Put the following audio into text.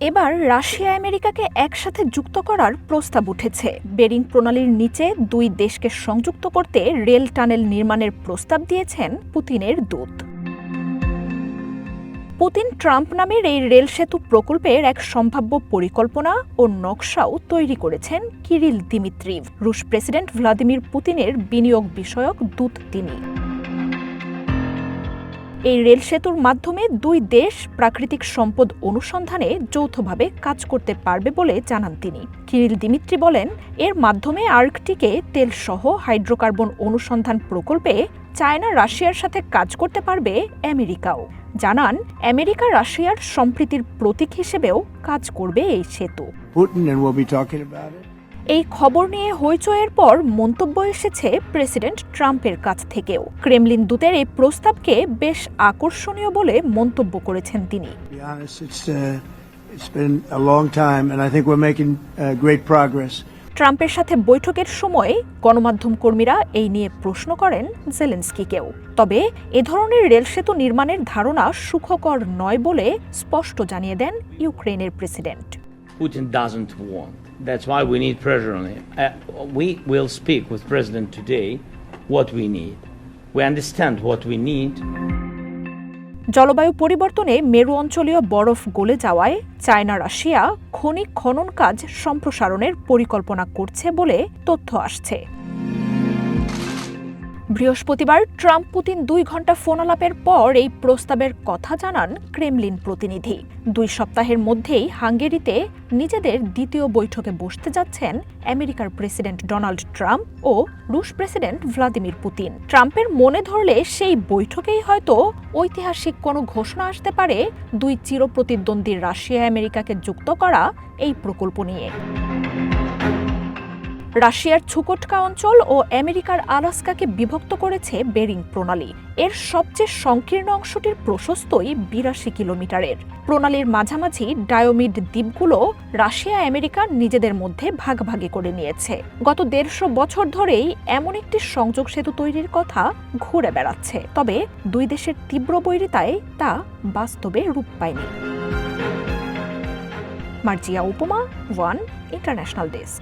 এবার রাশিয়া আমেরিকাকে একসাথে যুক্ত করার প্রস্তাব উঠেছে। বেরিং প্রণালীর নিচে দুই দেশকে সংযুক্ত করতে রেল টানেল নির্মাণের প্রস্তাব দিয়েছেন পুতিনের দূত। পুতিন ট্রাম্প নামের এই রেল সেতু প্রকল্পের এক সম্ভাব্য পরিকল্পনা ও নকশাও তৈরি করেছেন কিরিল দিমিত্রিভ। রুশ প্রেসিডেন্ট ভ্লাদিমির পুতিনের বিনিয়োগ বিষয়ক দূত তিনি। এই রেল সেতুর মাধ্যমে দুই দেশ প্রাকৃতিক সম্পদ অনুসন্ধানে যৌথভাবে কাজ করতে পারবে বলে জানান তিনি। কিরিল দিমিত্রি বলেন, এর মাধ্যমে আর্কটিকে তেলসহ হাইড্রোকার্বন অনুসন্ধান প্রকল্পে চায়না রাশিয়ার সাথে কাজ করতে পারবে আমেরিকাও। জানান, আমেরিকা রাশিয়ার সম্প্রীতির প্রতীক হিসেবেও কাজ করবে এই সেতু। এই খবর নিয়ে হইচইয়ের পর মন্তব্য এসেছে প্রেসিডেন্ট ট্রাম্পের কাছ থেকেও। ক্রেমলিন দূতের এই প্রস্তাবকে বেশ আকর্ষণীয় বলে মন্তব্য করেছেন তিনি। ট্রাম্পের সাথে বৈঠকের সময় গণমাধ্যম কর্মীরা এই নিয়ে প্রশ্ন করেন জেলেনস্কিকেও। তবে এ ধরনের রেল সেতু নির্মাণের ধারণা সুখকর নয় বলে স্পষ্ট জানিয়ে দেন ইউক্রেনের president. Putin doesn't want. That's why we need pressure on him. We will speak with President today what we need. We understand what we need. জলবায়ু পরিবর্তনে মেরু অঞ্চলীয় বরফ গলে যাওয়ায় চায়না রাশিয়া খনি খনন কাজ সম্প্রসারণের পরিকল্পনা করছে বলে তথ্য আসছে। বৃহস্পতিবার ট্রাম্প পুতিন 2 ঘণ্টা ফোনালাপের পর এই প্রস্তাবের কথা জানান ক্রেমলিন প্রতিনিধি। 2 সপ্তাহের মধ্যেই হাঙ্গেরিতে নিজেদের দ্বিতীয় বৈঠকে বসতে যাচ্ছেন আমেরিকার প্রেসিডেন্ট ডোনাল্ড ট্রাম্প ও রুশ প্রেসিডেন্ট ভ্লাদিমির পুতিন। ট্রাম্পের মনে ধরলে সেই বৈঠকেই হয়তো ঐতিহাসিক কোনো ঘোষণা আসতে পারে 2 চিরপ্রতিদ্বন্দ্বী রাশিয়া আমেরিকাকে যুক্ত করা এই প্রকল্প নিয়ে। রাশিয়ার চুকোটকা অঞ্চল ও আমেরিকার আলাস্কাকে বিভক্ত করেছে বেরিং প্রণালী। এর সবচেয়ে সংকীর্ণ অংশটির প্রশস্তই 82 কিলোমিটারের। প্রণালীর মাঝামাঝি ডায়োমিড দ্বীপগুলো রাশিয়া আমেরিকা নিজেদের মধ্যে ভাগাভাগি করে নিয়েছে। গত 150 বছর ধরেই এমন একটি সংযোগ সেতু তৈরির কথা ঘুরে বেড়াচ্ছে, তবে দুই দেশের তীব্র বৈরিতায় তা বাস্তবে রূপ পায়নি। মার্জিয়া উপমা, ওয়ান ইন্টারন্যাশনাল ডেস্ক।